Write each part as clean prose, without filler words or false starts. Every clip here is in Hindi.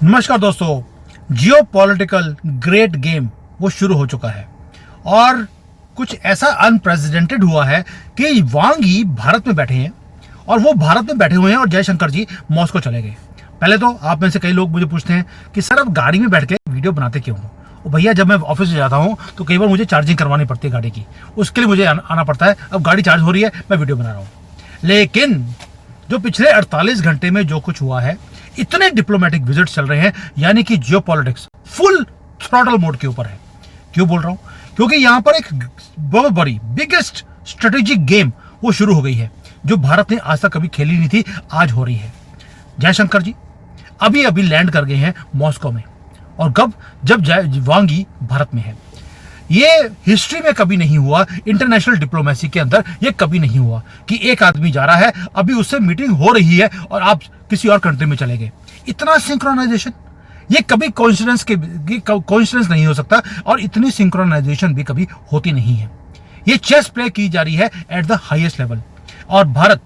नमस्कार दोस्तों, जियो पॉलिटिकल ग्रेट गेम वो शुरू हो चुका है और कुछ ऐसा अनप्रेसिडेंटेड हुआ है कि वांग ही भारत में बैठे हैं और वो भारत में बैठे हुए हैं और जयशंकर जी मॉस्को चले गए। पहले तो आप में से कई लोग मुझे पूछते हैं कि सर आप गाड़ी में बैठ के वीडियो बनाते क्यों हो? भैया जब मैं ऑफिस से जाता हूँ तो कई बार मुझे चार्जिंग करवानी पड़ती है गाड़ी की, उसके लिए मुझे आना पड़ता है। अब गाड़ी चार्ज हो रही है, मैं वीडियो बना रहा हूँ। लेकिन जो पिछले 48 घंटे में जो कुछ हुआ है, इतने डिप्लोमेटिक विजिट चल रहे हैं, यानी कि जियोपॉलिटिक्स फुल थ्रॉटल मोड के ऊपर है। क्यों बोल रहा हूं? क्योंकि यहां पर एक बहुत बड़ी बिगेस्ट स्ट्रेटेजिक गेम वो शुरू हो गई है जो भारत ने आज तक कभी खेली नहीं थी, आज हो रही है। जयशंकर जी अभी अभी लैंड कर गए हैं मॉस्को में और जब वांग ही भारत में है। ये हिस्ट्री में कभी नहीं हुआ, इंटरनेशनल डिप्लोमेसी के अंदर ये कभी नहीं हुआ कि एक आदमी जा रहा है, अभी उससे मीटिंग हो रही है और आप किसी और कंट्री में चले गए। इतना सिंक्रोनाइजेशन ये कभी कोइंसिडेंस नहीं हो सकता और इतनी सिंक्रोनाइजेशन भी कभी होती नहीं है। ये चेस प्ले की जा रही है एट द हाईएस्ट लेवल और भारत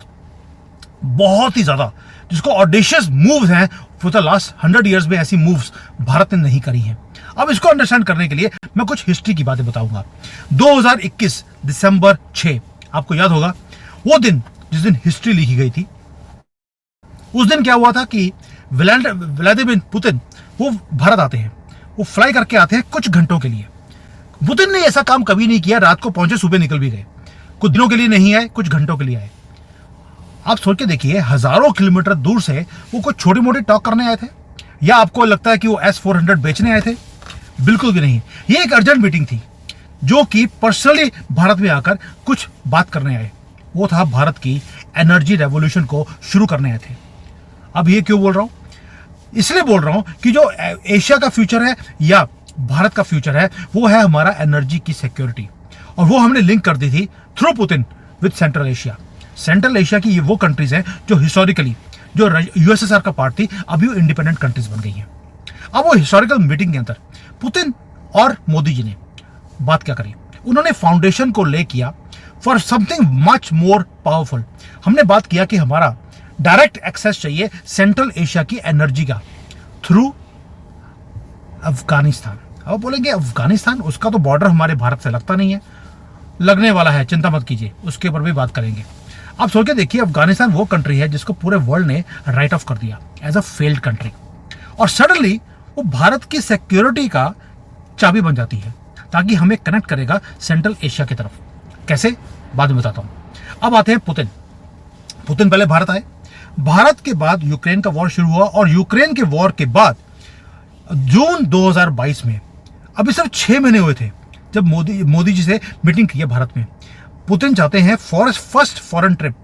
बहुत ही ज्यादा जिसको ऑडिशियस मूव्स हैं फॉर द लास्ट 100 ईयर्स में ऐसी मूव्स भारत ने नहीं करी हैं। अब इसको अंडरस्टैंड करने के लिए मैं कुछ हिस्ट्री की बातें बताऊंगा। 2021 दिसंबर 6, आपको याद होगा वो दिन जिस दिन हिस्ट्री लिखी गई थी। उस दिन क्या हुआ था कि व्लादिमीर पुतिन वो भारत आते हैं, वो फ्लाई करके आते हैं कुछ घंटों के लिए। पुतिन ने ऐसा काम कभी नहीं किया, रात को पहुंचे सुबह निकल भी गए। कुछ दिनों के लिए नहीं आए, कुछ घंटों के लिए आए। आप सोच के देखिए, हजारों किलोमीटर दूर से वो कुछ छोटी मोटी टॉक करने आए थे या आपको लगता है कि वो S-400 बेचने आए थे? बिल्कुल भी नहीं। ये एक अर्जेंट मीटिंग थी जो कि पर्सनली भारत में आकर कुछ बात करने आए। वो था भारत की एनर्जी रेवोल्यूशन को शुरू करने आए थे। अब ये क्यों बोल रहा हूं? इसलिए बोल रहा हूं कि जो एशिया का फ्यूचर है या भारत का फ्यूचर है वो है हमारा एनर्जी की सिक्योरिटी, और वो हमने लिंक कर दी थी through Putin with central Asia. Central Asia की ये वो कंट्रीज हैं जो हिस्टोरिकली जो यूएसएसआर का पार्ट थी, अभी वो इंडिपेंडेंट कंट्रीज बन गई हैं। अब वो हिस्टोरिकल मीटिंग के अंदर पुतिन और मोदी जी ने बात क्या करी? उन्होंने फाउंडेशन को ले किया for something much more powerful. हमने बात किया कि हमारा डायरेक्ट एक्सेस चाहिए सेंट्रल एशिया की एनर्जी का थ्रू अफगानिस्तान। अब बोलेंगे अफगानिस्तान, उसका तो बॉर्डर हमारे भारत से लगता नहीं है। लगने वाला है, चिंता मत कीजिए, उसके ऊपर भी बात करेंगे। आप सोच के देखिए, अफगानिस्तान वो कंट्री है जिसको पूरे वर्ल्ड ने राइट ऑफ कर दिया एज अ फेल्ड कंट्री, और सडनली वो भारत की सिक्योरिटी का चाबी बन जाती है ताकि हमें कनेक्ट करेगा सेंट्रल एशिया की तरफ। कैसे? बाद में बताता हूं। अब आते हैं पुतिन। पुतिन पहले भारत आए, भारत के बाद यूक्रेन का वॉर शुरू हुआ और यूक्रेन के वॉर के बाद जून 2022 में, अभी सिर्फ 6 महीने हुए थे जब मोदी जी से मीटिंग की है भारत में। पुतिन चाहते हैं फर्स्ट फॉरेन ट्रिप।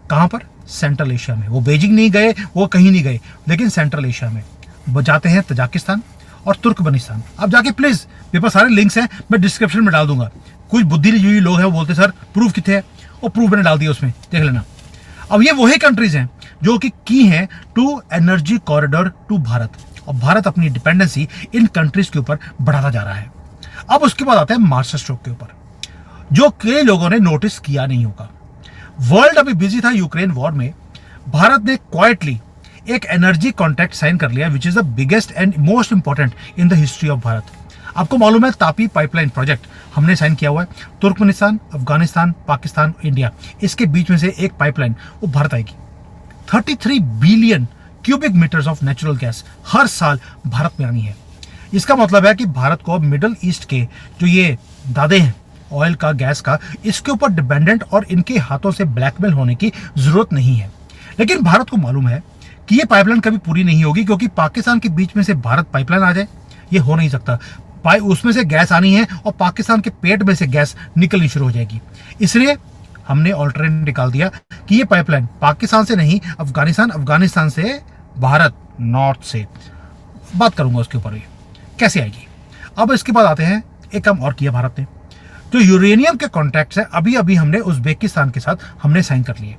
कहां पर? सेंट्रल एशिया में। वो बीजिंग नहीं गए, वो कहीं नहीं गए, लेकिन सेंट्रल एशिया में जाते हैं तजाकिस्तान और तुर्कमेनिस्तान। अब जाके प्लीज, मेरे पास सारे लिंक्स हैं, मैं डिस्क्रिप्शन में डाल दूंगा। कुछ बुद्धिजीवी लोग हैं वो बोलते सर प्रूफ कितने है, वो प्रूफ मैंने डाल दिया, उसमें देख लेना। अब ये वही कंट्रीज हैं जो कि की हैं to energy corridor to Bharat, और भारत अपनी डिपेंडेंसी इन कंट्रीज के ऊपर बढ़ाता जा रहा है। अब उसके बाद आता है मास्टर स्ट्रोक के ऊपर, जो कई लोगों ने नोटिस किया नहीं होगा। वर्ल्ड अभी बिजी था यूक्रेन वॉर में, भारत ने क्वाइटली एक एनर्जी कॉन्ट्रैक्ट साइन कर लिया which is the biggest and most important in the history of Bharat. आपको मालूम है तापी पाइपलाइन प्रोजेक्ट हमने साइन किया हुआ है। तुर्कमेनिस्तान, अफगानिस्तान, पाकिस्तान, इंडिया, इसके बीच में से एक पाइपलाइन वो भारत आएगी। 33 billion cubic metres of natural gas हर साल भारत में आनी है। इसका मतलब है कि भारत को मिडल ईस्ट के जो ये दादे हैं ऑयल का, गैस का, इसके ऊपर डिपेंडेंट और इनके हाथों से ब्लैकमेल होने की जरूरत नहीं है। लेकिन भारत को मालूम है कि ये पाइपलाइन कभी पूरी नहीं होगी, क्योंकि पाकिस्तान के बीच में से भारत पाइपलाइन आ जाए, ये हो नहीं सकता। उसमें से गैस आनी है और पाकिस्तान के पेट में से गैस निकलनी शुरू हो जाएगी। इसलिए हमने ऑल्टरनेटिव निकाल दिया कि ये पाइपलाइन पाकिस्तान से नहीं, अफगानिस्तान से भारत, नॉर्थ से। बात करूंगा उसके ऊपर भी कैसे आएगी। अब इसके बाद आते हैं, एक काम और किया भारत ने, जो यूरेनियम के कॉन्ट्रैक्ट है अभी अभी हमने उज्बेकिस्तान के साथ हमने साइन कर लिए,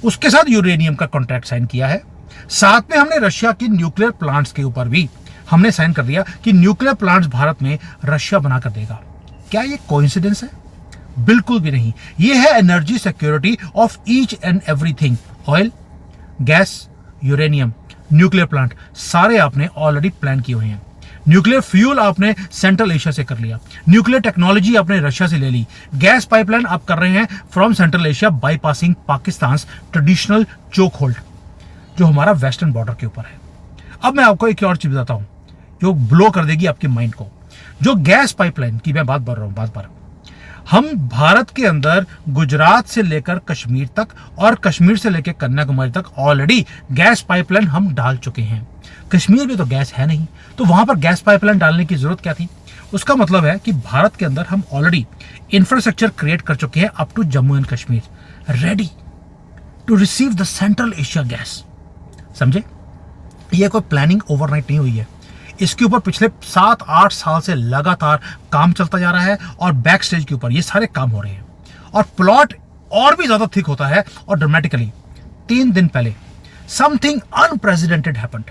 उसके साथ यूरेनियम का कॉन्ट्रैक्ट साइन किया है। साथ में हमने रशिया की न्यूक्लियर प्लांट्स के ऊपर भी हमने साइन कर दिया कि न्यूक्लियर प्लांट्स भारत में रशिया बना कर देगा। क्या ये कोइंसिडेंस है? बिल्कुल भी नहीं। ये है energy security of each and everything, oil, gas, uranium, nuclear plant, सारे आपने ऑलरेडी प्लान किए हुए हैं। न्यूक्लियर फ्यूल आपने सेंट्रल एशिया से कर लिया, न्यूक्लियर टेक्नोलॉजी आपने रशिया से ले ली, गैस पाइपलाइन आप कर रहे हैं from central Asia bypassing Pakistan traditional choke hold जो हमारा वेस्टर्न बॉर्डर के ऊपर है। अब मैं आपको एक और चीज बताता हूं जो ब्लो कर देगी आपके माइंड को। जो गैस पाइपलाइन की मैं बात कर रहा हूं, बात पर हम भारत के अंदर गुजरात से लेकर कश्मीर तक और कश्मीर से लेकर कन्याकुमारी तक ऑलरेडी गैस पाइपलाइन हम डाल चुके हैं। कश्मीर में तो गैस है नहीं, तो वहां पर गैस पाइपलाइन डालने की जरूरत क्या थी? उसका मतलब है कि भारत के अंदर हम ऑलरेडी इंफ्रास्ट्रक्चर क्रिएट कर चुके हैं up to Jammu and Kashmir, ready to receive the central Asia gas. समझे? ये कोई प्लानिंग ओवरनाइट नहीं हुई है, इसके ऊपर पिछले 7-8 साल से लगातार काम चलता जा रहा है और बैक स्टेज के ऊपर ये सारे काम हो रहे हैं और प्लॉट और भी ज्यादा थिक होता है। और ड्रामेटिकली 3 दिन पहले समथिंग अनप्रेसिडेंटेड हैपेंड।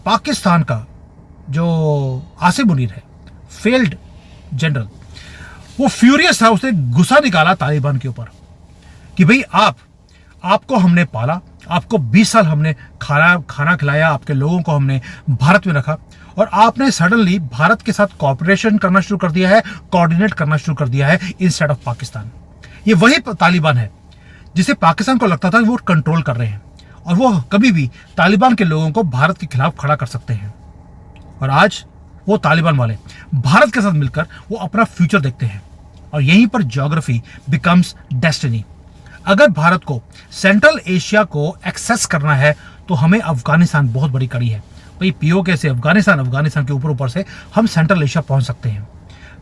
पाकिस्तान का जो आसिम मुनीर है, फेल्ड जनरल, वो फ्यूरियस था, उसने गुस्सा निकाला तालिबान के ऊपर कि भाई आपको हमने पाला, आपको 20 साल हमने खाना खिलाया, आपके लोगों को हमने भारत में रखा और आपने सडनली भारत के साथ कॉपरेशन करना शुरू कर दिया है, कोऑर्डिनेट करना शुरू कर दिया है इंस्टेड ऑफ पाकिस्तान। ये वही तालिबान है जिसे पाकिस्तान को लगता था कि वो कंट्रोल कर रहे हैं और वो कभी भी तालिबान के लोगों को भारत के खिलाफ खड़ा कर सकते हैं। और आज वो तालिबान वाले भारत के साथ मिलकर वो अपना फ्यूचर देखते हैं और यहीं पर ज्योग्राफी बिकम्स डेस्टिनी। अगर भारत को सेंट्रल एशिया को एक्सेस करना है तो हमें अफगानिस्तान बहुत बड़ी कड़ी है भाई। पीओके से अफगानिस्तान के ऊपर से हम सेंट्रल एशिया पहुंच सकते हैं।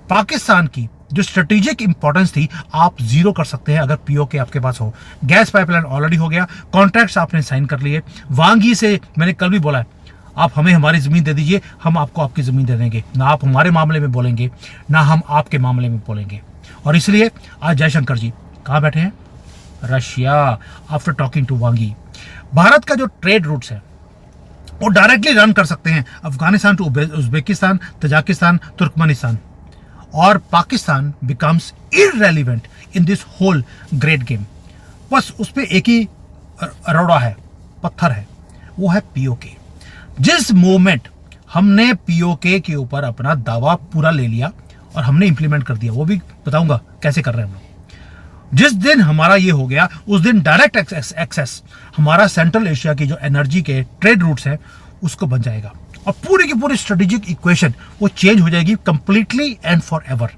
पाकिस्तान की जो स्ट्रेटेजिक इंपॉर्टेंस थी आप जीरो कर सकते हैं अगर पीओके आपके पास हो। गैस पाइपलाइन ऑलरेडी हो गया, कॉन्ट्रैक्ट्स आपने साइन कर लिए। वांग यी से मैंने कल भी बोला है, आप हमें हमारी जमीन दे दीजिए, हम आपको आपकी जमीन दे देंगे। ना आप हमारे मामले में बोलेंगे ना हम आपके मामले में बोलेंगे। और इसलिए आज जयशंकर जी कहाँ बैठे हैं? रशिया। आफ्टर टॉकिंग टू वांग यी, भारत का जो ट्रेड रूट्स है वो डायरेक्टली रन कर सकते हैं Afghanistan to Uzbekistan, Tajikistan, Turkmenistan. और Pakistan becomes irrelevant in this whole great game. बस उस पर एक ही अरोड़ा है, पत्थर है, वो है पीओके। जिस मोमेंट हमने पीओके के ऊपर अपना दावा पूरा ले लिया और हमने इंप्लीमेंट कर दिया, वो भी बताऊंगा कैसे कर रहे हैं हम लोग। जिस दिन हमारा ये हो गया उस दिन डायरेक्ट एक्सेस हमारा सेंट्रल एशिया की जो एनर्जी के ट्रेड रूट्स हैं उसको बन जाएगा और पूरी की पूरी स्ट्रेटेजिक इक्वेशन वो चेंज हो जाएगी कंप्लीटली एंड फॉर एवर।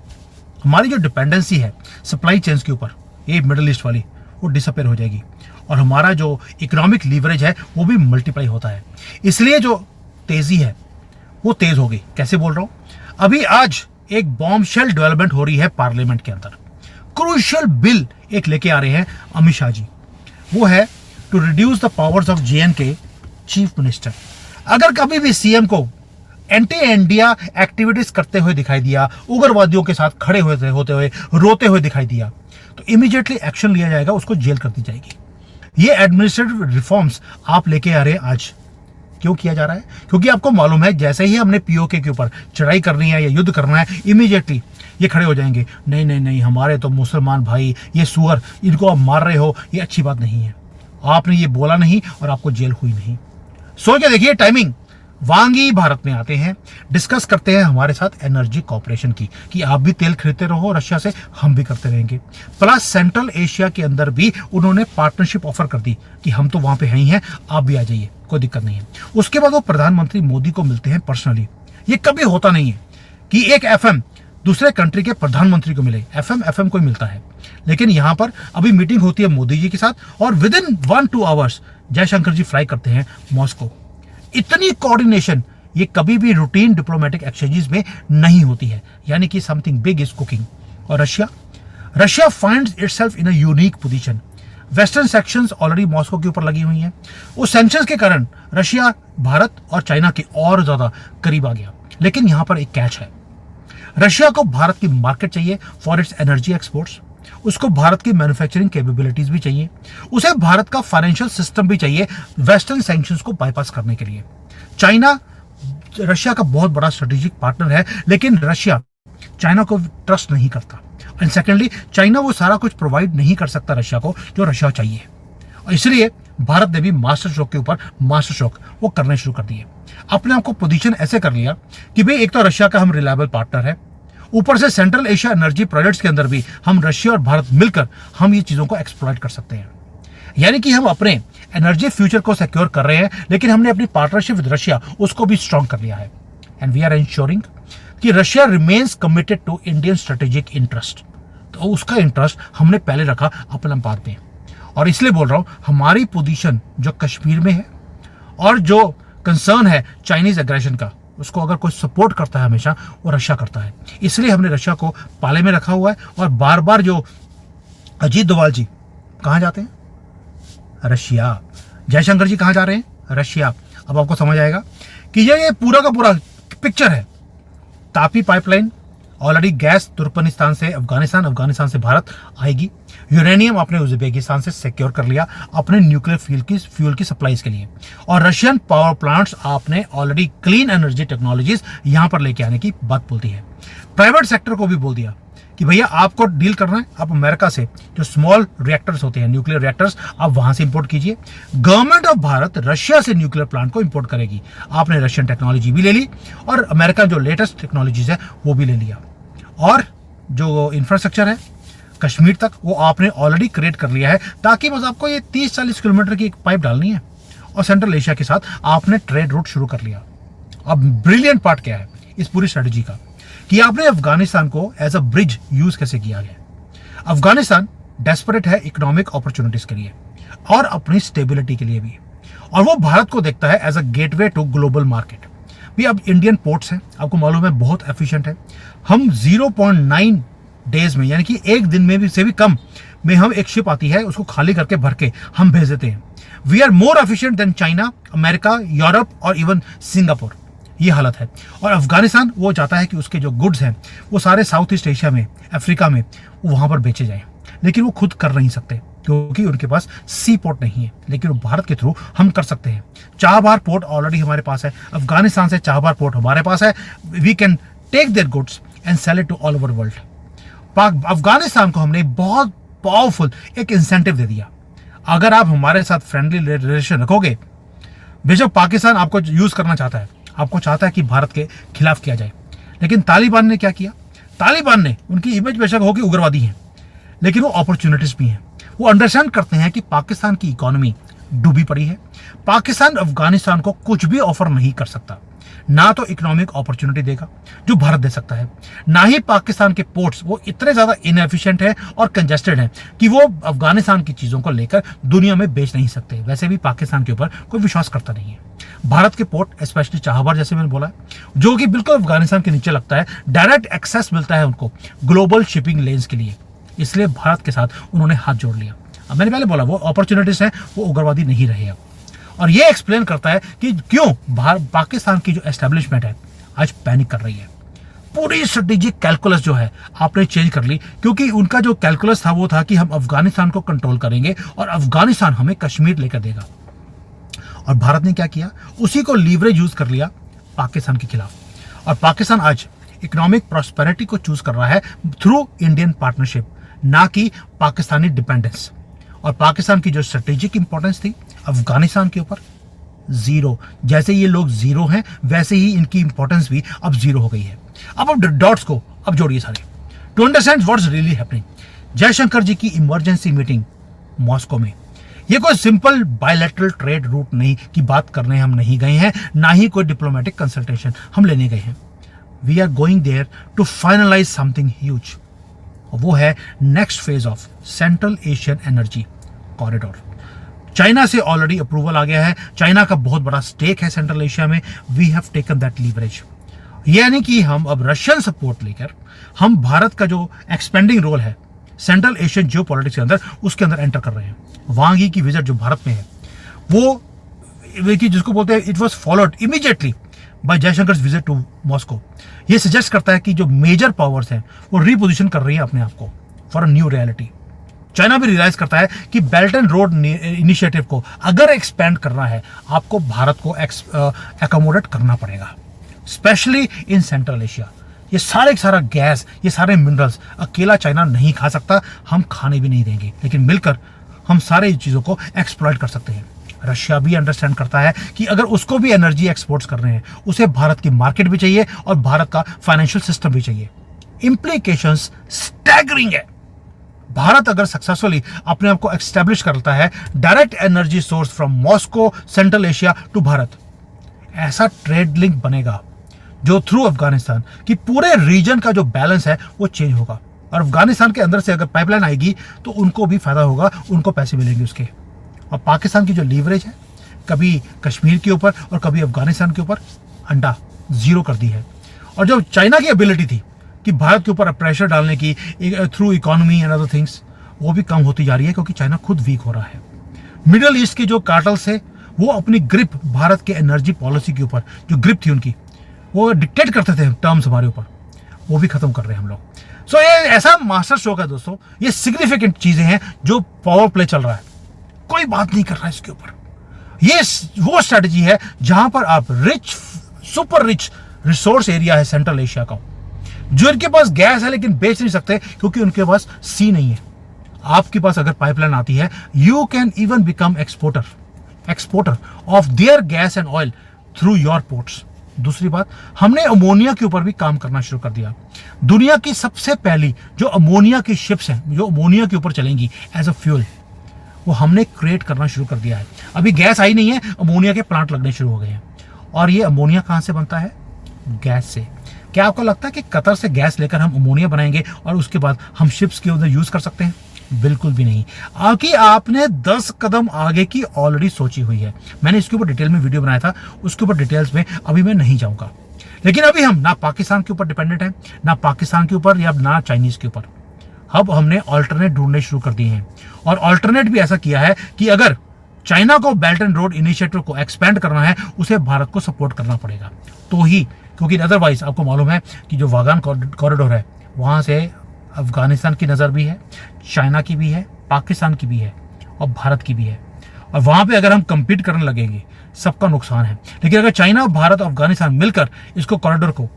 हमारी जो डिपेंडेंसी है सप्लाई चेन्स के ऊपर, ये मिडिल ईस्ट वाली, वो डिसअपेयर हो जाएगी और हमारा जो इकोनॉमिक लीवरेज है वो भी मल्टीप्लाई होता है। इसलिए जो तेजी है वो तेज हो गई। कैसे बोल रहा हूं? अभी आज एक बॉम्बशेल डेवलपमेंट हो रही है पार्लियामेंट के अंदर। क्रूशियल बिल एक लेके आ रहे हैं अमित शाह जी, वो है to reduce the powers of JNK chief minister. अगर कभी भी सीएम को एंटी इंडिया एक्टिविटीज करते हुए दिखाई दिया, उग्रवादियों के साथ खड़े होते हुए रोते हुए दिखाई दिया, तो इमीडिएटली एक्शन लिया जाएगा, उसको जेल कर दी जाएगी। ये एडमिनिस्ट्रेटिव रिफॉर्म्स आप लेके आ रहे हैं आज। क्यों किया जा रहा है? क्योंकि आपको मालूम है जैसे ही हमने पीओके के ऊपर चढ़ाई करनी है या युद्ध करना है, इमीडिएटली ये खड़े हो जाएंगे, नहीं नहीं नहीं, हमारे तो मुसलमान भाई, ये सुअर, इनको आप मार रहे हो, ये अच्छी बात नहीं है। आपने ये बोला नहीं और आपको जेल हुई नहीं। सोच के देखिए टाइमिंग। वांग यी भारत में आते हैं, डिस्कस करते हैं हमारे साथ एनर्जी कॉर्पोरेशन की कि आप भी तेल खरीदते रहो रशिया से, हम भी करते रहेंगे। प्लस सेंट्रल एशिया के अंदर भी उन्होंने पार्टनरशिप ऑफर कर दी कि हम तो वहां पे हैं ही हैं, आप भी आ जाइए, कोई दिक्कत नहीं है। उसके बाद वो प्रधानमंत्री मोदी को मिलते हैं पर्सनली। ये कभी होता नहीं है कि एक एफएम दूसरे कंट्री के प्रधानमंत्री को मिले, एफएम को मिलता है। लेकिन यहां पर अभी मीटिंग होती है मोदी जी के साथ और within 1-2 hours Jaishankar ji fly करते हैं मॉस्को। इतनी कोऑर्डिनेशन ये कभी भी रूटीन डिप्लोमेटिक एक्सचेंजेस में नहीं होती है, यानी कि समथिंग बिग इज कुकिंग। और Russia finds itself in a unique position. Western sanctions already Moscow के ऊपर लगी हुई हैं। उस सैंक्शंस के कारण रशिया भारत और चाइना के और ज्यादा करीब आ गया। लेकिन यहां पर एक कैच है, रशिया को भारत की मार्केट चाहिए फॉर इट्स एनर्जी एक्सपोर्ट्स, उसको भारत की मैन्युफैक्चरिंग कैपेबिलिटीज भी चाहिए, उसे भारत का फाइनेंशियल सिस्टम भी चाहिए वेस्टर्न सैंक्शंस को बाईपास करने के लिए। चाइना रशिया का बहुत बड़ा स्ट्रेटेजिक पार्टनर है, लेकिन रशिया चाइना को ट्रस्ट नहीं करता। एंड सेकेंडली, चाइना वो सारा कुछ प्रोवाइड नहीं कर सकता रशिया को जो रशिया चाहिए। और इसलिए भारत ने भी मास्टर स्ट्रोक के ऊपर मास्टर स्ट्रोक वो करने शुरू कर दिए। अपने आप को पोजीशन ऐसे कर लिया कि भाई एक तो रशिया का हम रिलायबल पार्टनर है, ऊपर से सेंट्रल एशिया एनर्जी प्रोजेक्ट्स के अंदर भी हम रशिया और भारत मिलकर हम ये चीजों को एक्सप्लॉइट कर सकते हैं। यानी कि हम अपने एनर्जी फ्यूचर को सिक्योर कर रहे हैं, लेकिन हमने अपनी पार्टनरशिप विद रशिया उसको भी स्ट्रांग कर लिया है। एंड वी आर इंश्योरिंग कि Russia remains committed to Indian strategic interest. तो उसका इंटरेस्ट हमने पहले रखा अपना बात में, और इसलिए बोल रहा हूं हमारी पोजीशन जो कश्मीर में है और जो कंसर्न है चाइनीज एग्रेशन का, उसको अगर कोई सपोर्ट करता है हमेशा वो रशिया करता है। इसलिए हमने रशिया को पाले में रखा हुआ है। और बार बार जो अजीत डोभाल जी कहाँ जाते हैं? रशिया। जयशंकर जी कहाँ जा रहे हैं? रशिया। अब आपको समझ आएगा कि ये पूरा का पूरा पिक्चर है। Tapi pipeline already gas Turkmenistan से अफगानिस्तान, अफगानिस्तान से भारत आएगी। यूरेनियम आपने उज्बेकिस्तान से सिक्योर कर लिया अपने न्यूक्लियर फ्यूल की सप्लाईज के लिए। और रशियन पावर प्लांट्स आपने ऑलरेडी क्लीन एनर्जी टेक्नोलॉजीज यहां पर लेके आने की बात बोलती है। प्राइवेट सेक्टर को भी बोल दिया कि भैया आपको डील करना है, आप अमेरिका से जो स्मॉल रिएक्टर्स होते हैं, न्यूक्लियर रिएक्टर्स, आप वहां से इंपोर्ट कीजिए। गवर्नमेंट ऑफ भारत रशिया से न्यूक्लियर प्लांट को इंपोर्ट करेगी। आपने रशियन टेक्नोलॉजी भी ले ली और अमेरिका जो लेटेस्ट टेक्नोलॉजीज है वो भी ले लिया। और जो इंफ्रास्ट्रक्चर है कश्मीर तक वो आपने ऑलरेडी क्रिएट कर लिया है, ताकि बस आपको ये 30-40 किलोमीटर की एक पाइप डालनी है और सेंट्रल एशिया के साथ आपने ट्रेड रूट शुरू कर लिया। अब ब्रिलियंट पार्ट क्या है इस पूरी स्ट्रेटजी का कि आपने अफगानिस्तान को एज अ ब्रिज यूज कैसे किया गया। अफगानिस्तान डेस्परेट है इकोनॉमिक अपॉर्चुनिटीज के लिए और अपनी स्टेबिलिटी के लिए भी, और वो भारत को देखता है as a gateway to global market भी। अब इंडियन पोर्ट्स हैं, आपको मालूम है बहुत एफिशिएंट है। हम 0.9 डेज में, यानी कि एक दिन में भी से भी कम में हम एक शिप आती है उसको खाली करके भर के हम भेज देते हैं। We are more efficient than China, America, Europe और इवन सिंगापुर। ये हालत है। और अफगानिस्तान वो चाहता है कि उसके जो गुड्स हैं वो सारे साउथ ईस्ट एशिया में, अफ्रीका में वहां पर बेचे जाएं, लेकिन वो खुद कर नहीं सकते क्योंकि उनके पास सी पोर्ट नहीं है। लेकिन वो भारत के थ्रू हम कर सकते हैं। चाबहार पोर्ट ऑलरेडी हमारे पास है, अफगानिस्तान से चाबहार पोर्ट हमारे पास है। We can take their goods and sell it to all over world. Afghanistan को हमने बहुत पावरफुल एक इंसेंटिव दे दिया। अगर आप हमारे साथ फ्रेंडली रिलेशन रखोगे, बेशक पाकिस्तान आपको यूज करना चाहता है, आपको चाहता है कि भारत के खिलाफ किया जाए, लेकिन तालिबान ने क्या किया? तालिबान ने, उनकी इमेज बेशक हो कि उग्रवादी है, लेकिन वो अपॉर्चुनिटीज भी हैं। वो अंडरस्टैंड करते हैं कि पाकिस्तान की इकोनॉमी डूबी पड़ी है। पाकिस्तान अफगानिस्तान को कुछ भी ऑफर नहीं कर सकता, ना तो इकोनॉमिक अपॉर्चुनिटी देगा जो भारत दे सकता है, ना ही पाकिस्तान के पोर्ट्स वो इतने ज्यादा इनएफिशिएंट है और कंजेस्टेड है कि वो अफगानिस्तान की चीजों को लेकर दुनिया में बेच नहीं सकते। वैसे भी पाकिस्तान के ऊपर कोई विश्वास करता नहीं है। भारत के पोर्ट स्पेशली चाबहार, जैसे मैंने बोला, जो कि बिल्कुल अफगानिस्तान के नीचे लगता है, डायरेक्ट एक्सेस मिलता है उनको ग्लोबल शिपिंग लेन्स के लिए। इसलिए भारत के साथ उन्होंने हाथ जोड़ लिया। अब मैंने पहले बोला वो अपॉर्चुनिटीज हैं, वो उग्रवादी नहीं रहे अब। और ये एक्सप्लेन करता है कि क्यों पाकिस्तान की जो एस्टेब्लिशमेंट है आज पैनिक कर रही है। पूरी स्ट्रेटेजिक कैलकुलस जो है आपने चेंज कर ली, क्योंकि उनका जो कैलकुलस था वो था कि हम अफगानिस्तान को कंट्रोल करेंगे और अफगानिस्तान हमें कश्मीर लेकर देगा। और भारत ने क्या किया? उसी को लीवरेज यूज कर लिया पाकिस्तान के खिलाफ। और पाकिस्तान आज इकोनॉमिक प्रॉस्पेरिटी को चूज कर रहा है थ्रू इंडियन पार्टनरशिप, ना कि पाकिस्तानी डिपेंडेंस। और पाकिस्तान की जो स्ट्रेटेजिक इंपॉर्टेंस थी अफगानिस्तान के ऊपर, जीरो। जैसे ये लोग जीरो हैं वैसे ही इनकी इंपॉर्टेंस भी अब जीरो हो गई है। अब डॉट्स को अब जोड़िए सारे to understand what's really happening. Jaishankar ji की इमरजेंसी मीटिंग मॉस्को में, ये कोई सिंपल बायलैटरल ट्रेड रूट नहीं की बात करने हम नहीं गए हैं, ना ही कोई डिप्लोमेटिक कंसल्टेशन हम लेने गए हैं। We are going there to finalize something huge. वो है next phase of central Asian energy corridor. China से ऑलरेडी अप्रूवल आ गया है। चाइना का बहुत बड़ा स्टेक है सेंट्रल एशिया में। We have taken that leverage. यानी कि हम अब रशियन सपोर्ट लेकर हम भारत का जो एक्सपेंडिंग रोल है सेंट्रल एशियन जियो पॉलिटिक्स के अंदर, उसके अंदर एंटर कर रहे हैं। वांग यी की विजिट जो भारत में है वो जिसको बोलते हैं it was followed immediately by Jaishankar visit to Moscow. ये सजेस्ट करता है कि जो मेजर पावर्स हैं वो रीपोजिशन कर रही है अपने आप को for a new reality. China भी रियलाइज करता है कि बेल्ट एंड रोड इनिशिएटिव को अगर एक्सपेंड करना है, आपको भारत को एकोमोडेट करना पड़ेगा, स्पेशली इन सेंट्रल एशिया। ये सारा गैस, ये सारे मिनरल्स अकेला चाइना नहीं खा सकता, हम खाने भी नहीं देंगे, लेकिन मिलकर हम सारे चीज़ों को एक्सप्लॉइट कर सकते हैं। रशिया भी अंडरस्टैंड करता है कि अगर उसको भी एनर्जी एक्सपोर्ट्स कर रहे हैं, उसे भारत की मार्केट भी चाहिए और भारत का फाइनेंशियल सिस्टम भी चाहिए। इंप्लीकेशंस स्टैगरिंग है। भारत अगर सक्सेसफुली अपने आप को एस्टेब्लिश करता है direct energy source from Moscow central Asia to Bharat, ऐसा ट्रेड लिंक बनेगा जो थ्रू अफगानिस्तान की पूरे रीजन का जो बैलेंस है वो चेंज होगा। और अफगानिस्तान के अंदर से अगर पाइपलाइन आएगी तो उनको भी फायदा होगा, उनको पैसे मिलेंगे उसके। और पाकिस्तान की जो लीवरेज है, कभी कश्मीर के ऊपर और कभी अफगानिस्तान के ऊपर, अंडा जीरो कर दी है। और जो चाइना की एबिलिटी थी कि भारत के ऊपर प्रेशर डालने की through economy and other things, वो भी कम होती जा रही है क्योंकि चाइना खुद वीक हो रहा है। मिडिल ईस्ट के जो कार्टल्स है वो अपनी ग्रिप भारत के एनर्जी पॉलिसी के ऊपर जो ग्रिप थी उनकी, वो डिक्टेट करते थे टर्म्स हमारे ऊपर, वो भी खत्म कर रहे हैं हम लोग। सो ये ऐसा मास्टर स्ट्रोक है दोस्तों, ये सिग्निफिकेंट चीजें हैं जो पावर प्ले चल रहा है, कोई बात नहीं कर रहा है इसके ऊपर। ये वो स्ट्रेटजी है जहां पर आप rich, super rich resource area है सेंट्रल एशिया का, जो इनके पास गैस है लेकिन बेच नहीं सकते क्योंकि उनके पास सी नहीं है। आपके पास अगर पाइपलाइन आती है, you can even become exporter of their gas and oil through your ports. दूसरी बात, हमने अमोनिया के ऊपर भी काम करना शुरू कर दिया। दुनिया की सबसे पहली जो अमोनिया की शिप्स हैं जो अमोनिया के ऊपर चलेंगी एज अ फ्यूल, वो हमने क्रिएट करना शुरू कर दिया है। अभी गैस आई नहीं है, अमोनिया के प्लांट लगने शुरू हो गए हैं। और ये अमोनिया कहां से बनता है? गैस से। क्या आपको लगता है कि कतर से गैस लेकर हम अमोनिया बनाएंगे और उसके बाद हम शिप्स के अंदर यूज कर सकते हैं? बिल्कुल भी नहीं। आकि आपने 10 कदम आगे की ऑलरेडी सोची हुई है। मैंने इसके ऊपर डिटेल में वीडियो बनाया था, उसके ऊपर डिटेल्स में अभी मैं नहीं जाऊंगा। लेकिन अभी हम ना पाकिस्तान के ऊपर डिपेंडेंट हैं, ना पाकिस्तान के ऊपर या ना चाइनीज के ऊपर। अब हमने ऑल्टरनेट ढूंढने शुरू कर दिए हैं। और ऑल्टरनेट भी ऐसा किया है कि अगर चाइना को बेल्ट एंड रोड इनिशिएटिव को एक्सपेंड करना है, उसे भारत को सपोर्ट करना पड़ेगा तो ही, क्योंकि अदरवाइज आपको मालूम है कि जो वागान कॉरिडोर है वहां से अफगानिस्तान की नज़र भी है, चाइना की भी है, पाकिस्तान की भी है और भारत की भी है। और वहां पे अगर हम कंपीट करने लगेंगे सबका नुकसान है। लेकिन अगर चाइना, भारत और अफगानिस्तान मिलकर इसको कॉरिडोर को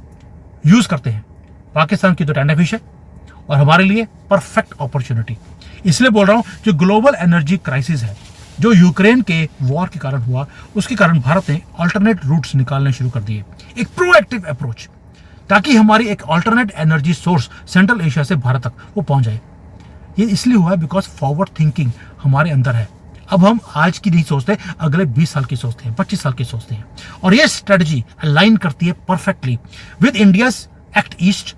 यूज करते हैं, पाकिस्तान की तो टेंडर फिश है और हमारे लिए परफेक्ट अपॉर्चुनिटी। इसलिए बोल रहा हूं, जो ग्लोबल एनर्जी क्राइसिस है जो यूक्रेन के वॉर के कारण हुआ, उसके कारण भारत ने अल्टरनेट रूट्स निकालने शुरू कर दिए, एक प्रोएक्टिव अप्रोच, ताकि हमारी एक alternate energy source central Asia से भारत तक वो पहुंच जाए। ये इसलिए हुआ है बिकॉज फॉरवर्ड थिंकिंग हमारे अंदर है। अब हम आज की नहीं सोचते, अगले 20 साल की सोचते हैं, 25 साल की सोचते हैं। और ये स्ट्रेटजी अलाइन करती है perfectly with India's act east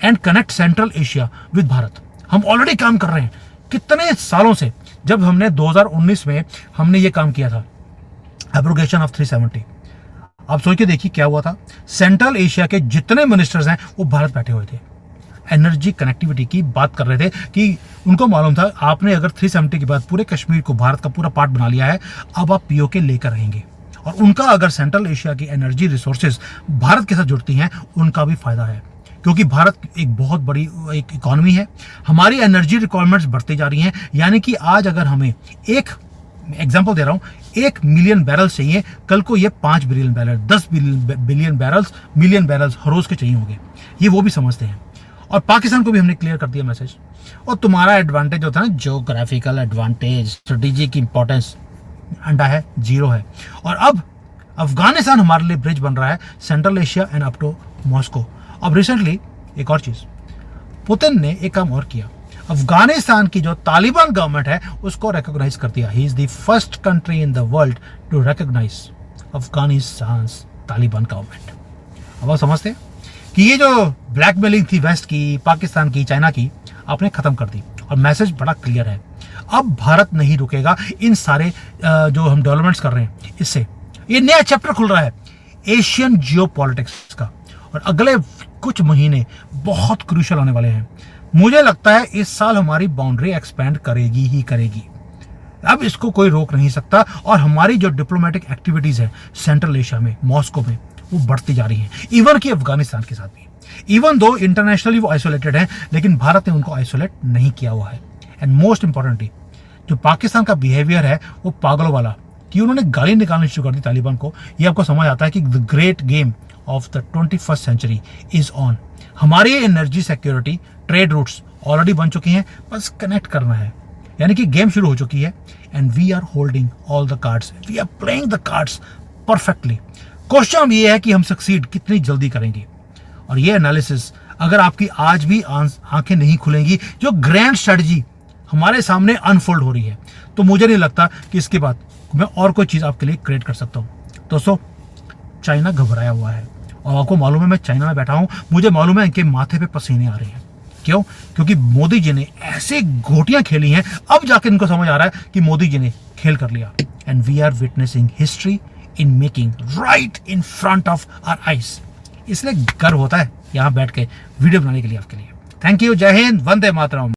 and connect central Asia with Bharat. हम ऑलरेडी काम कर रहे हैं कितने सालों से। जब हमने 2019 में हमने ये काम किया था, एब्रोगेशन ऑफ 370, आप सोच के देखिए क्या हुआ था। सेंट्रल एशिया के जितने मिनिस्टर्स हैं वो भारत बैठे हुए थे, एनर्जी कनेक्टिविटी की बात कर रहे थे कि उनको मालूम था आपने अगर 370 के बाद पूरे कश्मीर को भारत का पूरा पार्ट बना लिया है, अब आप पीओके लेकर रहेंगे। और उनका अगर सेंट्रल एशिया की एनर्जी रिसोर्सेज भारत के साथ जुड़ती हैं, उनका भी फायदा है, क्योंकि भारत एक बहुत बड़ी एक इकोनॉमी है। हमारी एनर्जी रिक्वायरमेंट्स बढ़ती जा रही हैं। यानी कि आज अगर हमें एक एग्जांपल दे रहा हूं, 1 मिलियन बैरल्स चाहिए, कल को ये 5 billion barrels, 10 billion barrels, million barrels हर रोज के चाहिए होंगे। ये वो भी समझते हैं। और पाकिस्तान को भी हमने क्लियर कर दिया मैसेज। और तुम्हारा एडवांटेज होता है ना, जियोग्राफिकल एडवांटेज, स्ट्रेटेजिक इंपॉर्टेंस, अंडा है, जीरो है। और अब अफगानिस्तान हमारे लिए ब्रिज बन रहा है central Asia and up to Moscow. अब रिसेंटली एक और चीज, पुतिन ने एक काम और किया, अफगानिस्तान की जो तालिबान गवर्नमेंट है उसको रिकॉग्नाइज कर दिया। He is the first country in the world to recognize Afghanistan Taliban government. अब आप समझते हैं कि ये जो ब्लैकमेलिंग थी वेस्ट की, पाकिस्तान की, चाइना की, आपने खत्म कर दी। और मैसेज बड़ा क्लियर है, अब भारत नहीं रुकेगा इन सारे जो हम डेवलपमेंट्स कर रहे हैं। इससे ये नया चैप्टर खुल रहा है एशियन जियोपॉलिटिक्स का। और अगले कुछ महीने बहुत क्रूशियल होने वाले हैं। मुझे लगता है इस साल हमारी बाउंड्री एक्सपेंड करेगी ही करेगी, अब इसको कोई रोक नहीं सकता। और हमारी जो डिप्लोमेटिक एक्टिविटीज है सेंट्रल एशिया में, मॉस्को में, वो बढ़ती जा रही हैं, इवन कि अफगानिस्तान के साथ भी। इवन दो इंटरनेशनली वो आइसोलेटेड है, लेकिन भारत ने उनको आइसोलेट नहीं किया हुआ है। एंड मोस्ट इंपॉर्टेंटली, जो पाकिस्तान का बिहेवियर है वो पागलों वाला, कि उन्होंने गाली निकालनी शुरू कर दी तालिबान को, ये आपको समझ आता है कि the great game of the 21st century is on. हमारी energy security trade routes already बन चुकी हैं, बस कनेक्ट करना है। यानी कि गेम शुरू हो चुकी है and we are holding all the cards, we are playing the cards perfectly. Question ये है कि हम सक्सीड कितनी जल्दी करेंगे। और ये एनालिसिस अगर आपकी आज भी आंखें नहीं खुलेंगी, जो ग्रैंड स्ट्रेटजी हमारे सामने अनफोल्ड हो रही है, तो मुझे नहीं लगता कि इसके बाद मैं और कोई चीज़ आपके लिए क्रिएट कर सकता हूँ। दोस्तों, चाइना घबराया हुआ है और आपको मालूम है मैं चाइना में बैठा हूँ, मुझे मालूम है इनके माथे पे पसीने आ रहे हैं। क्यों? क्योंकि मोदी जी ने ऐसे घोटियां खेली हैं, अब जाके इनको समझ आ रहा है कि मोदी जी ने खेल कर लिया। And we are witnessing history in making right in front of our eyes. इसलिए गर्व होता है यहाँ बैठ के वीडियो बनाने के लिए आपके लिए। थैंक यू, जय हिंद, वंदे मातरम।